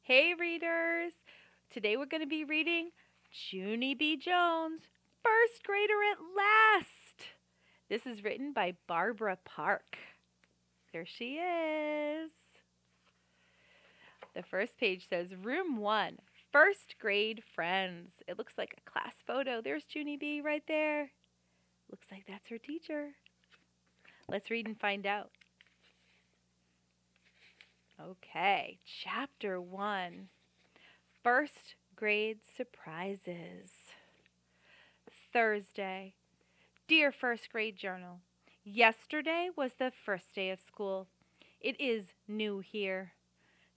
Hey readers! Today we're going to be reading Junie B. Jones, First Grader at Last. This is written by Barbara Park. There she is. The first page says Room 1, First Grade Friends. It looks like a class photo. There's Junie B. right there. Looks like that's her teacher. Let's read and find out. Okay, Chapter 1. First grade surprises. Thursday. Dear first grade journal, yesterday was the first day of school. It is new here.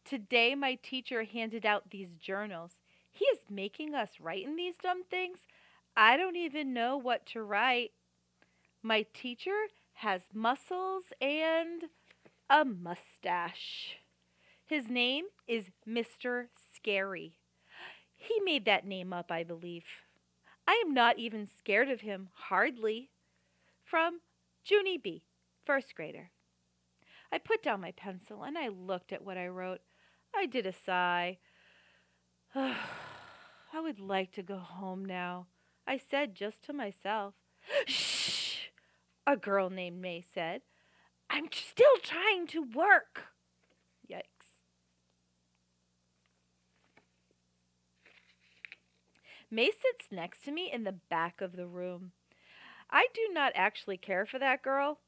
Today my teacher handed out these journals. He is making us write in these dumb things. I don't even know what to write. My teacher has muscles and a mustache. His name is Mr. Scary. He made that name up, I believe. I am not even scared of him, hardly. From Junie B., first grader. I put down my pencil and I looked at what I wrote. I did a sigh. I would like to go home now, I said just to myself. Shh, a girl named May said. I'm still trying to work. Yikes. May sits next to me in the back of the room. I do not actually care for that girl.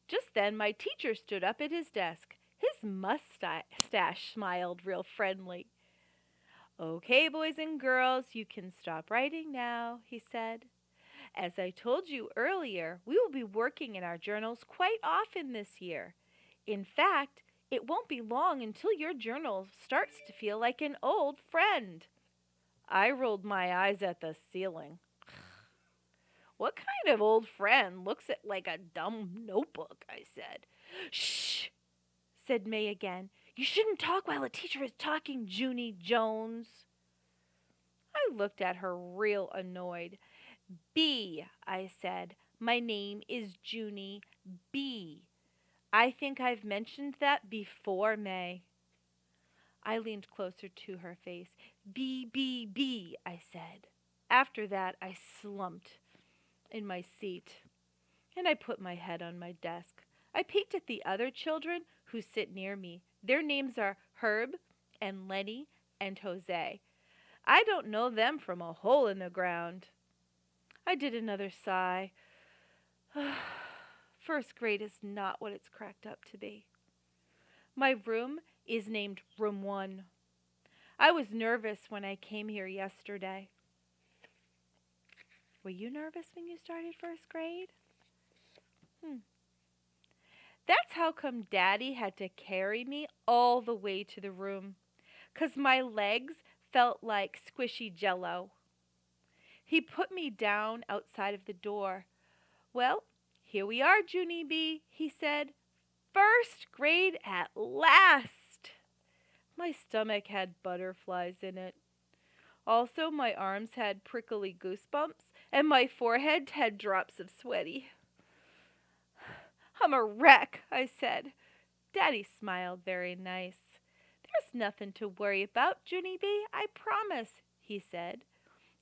Just then my teacher stood up at his desk. His mustache smiled real friendly. Okay, boys and girls, you can stop writing now, he said. As I told you earlier, we will be working in our journals quite often this year. In fact, it won't be long until your journal starts to feel like an old friend. I rolled my eyes at the ceiling. What kind of old friend looks at like a dumb notebook, I said. Shh, said May again. You shouldn't talk while a teacher is talking, Junie Jones. I looked at her real annoyed. B, I said. My name is Junie B. I think I've mentioned that before, May. I leaned closer to her face. B, I said. After that, I slumped in my seat, and I put my head on my desk. I peeked at the other children who sit near me. Their names are Herb and Lenny and Jose. I don't know them from a hole in the ground. I did another sigh. First grade is not what it's cracked up to be. My room is named Room 1. I was nervous when I came here yesterday. Were you nervous when you started first grade? That's how come Daddy had to carry me all the way to the room, 'cause my legs felt like squishy jello. He put me down outside of the door. Well, here we are, Junie B., he said. First grade at last. My stomach had butterflies in it. Also, my arms had prickly goosebumps, and my forehead had drops of sweaty. I'm a wreck, I said. Daddy smiled very nice. There's nothing to worry about, Junie B., I promise, he said.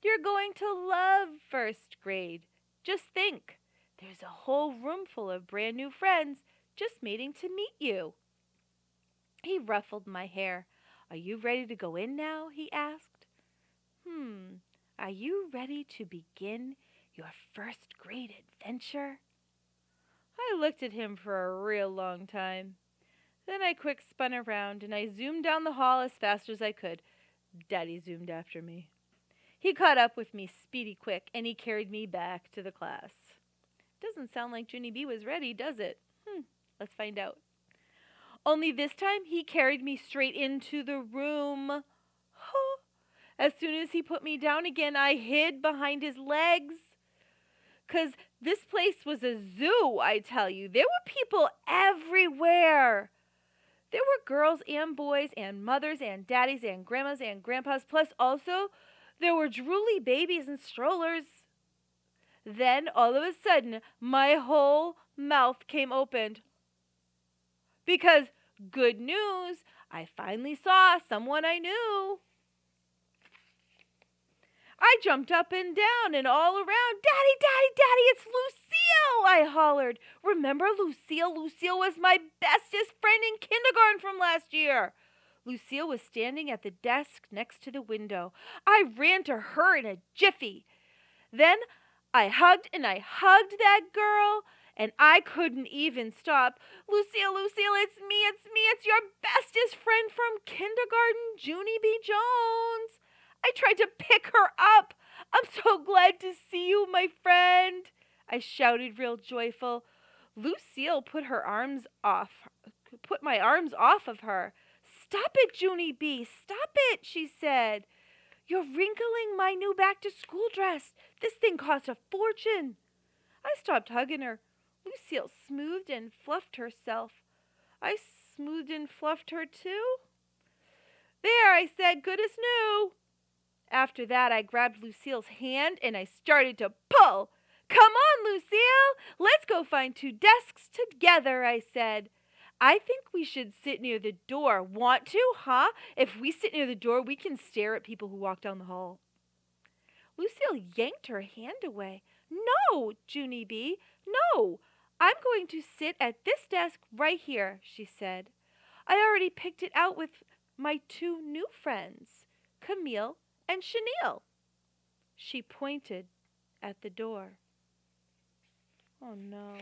You're going to love first grade. Just think, there's a whole room full of brand new friends just waiting to meet you. He ruffled my hair. Are you ready to go in now? He asked. Are you ready to begin your first grade adventure? I looked at him for a real long time. Then I quick spun around and I zoomed down the hall as fast as I could. Daddy zoomed after me. He caught up with me speedy quick and he carried me back to the class. Doesn't sound like Junie B was ready, does it? Let's find out. Only this time he carried me straight into the room. As soon as he put me down again, I hid behind his legs. 'Cause this place was a zoo, I tell you. There were people everywhere. There were girls and boys and mothers and daddies and grandmas and grandpas. Plus also, there were drooly babies and strollers. Then, all of a sudden, my whole mouth came open. Because, good news, I finally saw someone I knew. I jumped up and down and all around. Daddy, Daddy, Daddy, it's Lucille, I hollered. Remember Lucille? Lucille was my bestest friend in kindergarten from last year. Lucille was standing at the desk next to the window. I ran to her in a jiffy. Then I hugged and I hugged that girl, and I couldn't even stop. Lucille, Lucille, it's your bestest friend from kindergarten, Junie B. Jones. I tried to pick her up. I'm so glad to see you, my friend, I shouted real joyful. Lucille put my arms off of her. Stop it, Junie B. Stop it, she said. You're wrinkling my new back-to-school dress. This thing cost a fortune. I stopped hugging her. Lucille smoothed and fluffed herself. I smoothed and fluffed her too. There, I said, good as new. After that, I grabbed Lucille's hand and I started to pull. Come on, Lucille. Let's go find two desks together, I said. I think we should sit near the door. Want to, huh? If we sit near the door, we can stare at people who walk down the hall. Lucille yanked her hand away. No, Junie B., no. I'm going to sit at this desk right here, she said. I already picked it out with my two new friends, Camille and Chenille. She pointed at the door. Oh, no.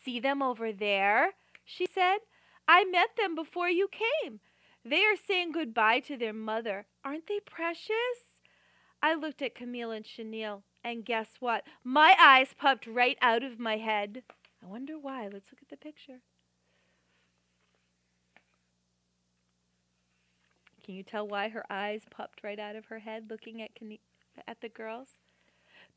See them over there, she said. I met them before you came. They are saying goodbye to their mother. Aren't they precious? I looked at Camille and Chenille, and guess what? My eyes popped right out of my head. I wonder why. Let's look at the picture. Can you tell why her eyes popped right out of her head looking at the girls?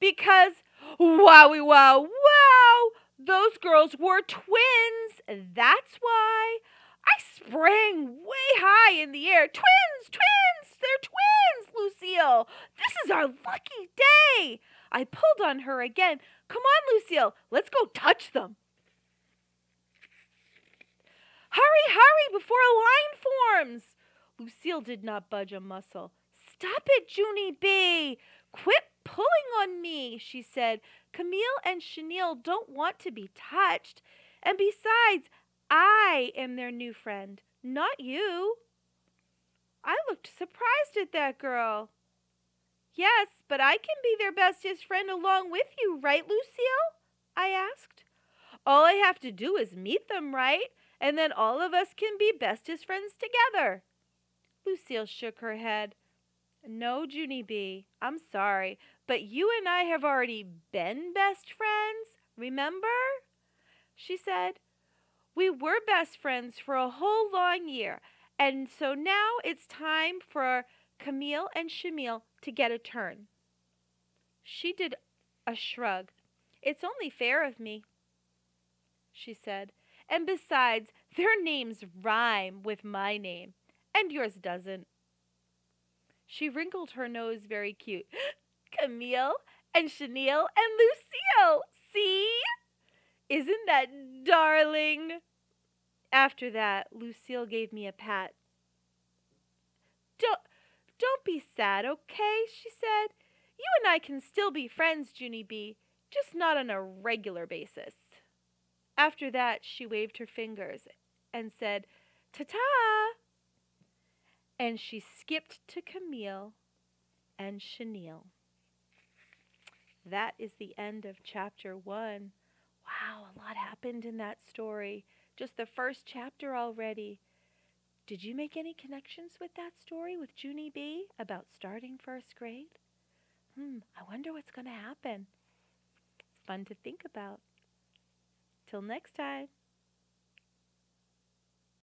Because, wowie wow, wow, those girls were twins. That's why. I sprang way high in the air. Twins, twins, they're twins, Lucille. This is our lucky day. I pulled on her again. Come on, Lucille, let's go touch them. Hurry, hurry, before a line forms. Lucille did not budge a muscle. Stop it, Junie B. Quit pulling on me, she said. Camille and Chenille don't want to be touched. And besides, I am their new friend, not you. I looked surprised at that girl. Yes, but I can be their bestest friend along with you, right, Lucille? I asked. All I have to do is meet them, right? And then all of us can be bestest friends together. Lucille shook her head. No, Junie B., I'm sorry, but you and I have already been best friends, remember? She said. We were best friends for a whole long year, and so now it's time for Camille and Chenille to get a turn. She did a shrug. It's only fair of me, she said. And besides, their names rhyme with my name, and yours doesn't. She wrinkled her nose very cute. Camille and Chenille and Lucille, see? Isn't that darling? After that, Lucille gave me a pat. Don't be sad, okay? She said. You and I can still be friends, Junie B., just not on a regular basis. After that, she waved her fingers and said, ta-ta, and she skipped to Camille and Chenille. That is the end of chapter 1. Wow, a lot happened in that story. Just the first chapter already. Did you make any connections with that story with Junie B. about starting first grade? I wonder what's going to happen. It's fun to think about. Till next time.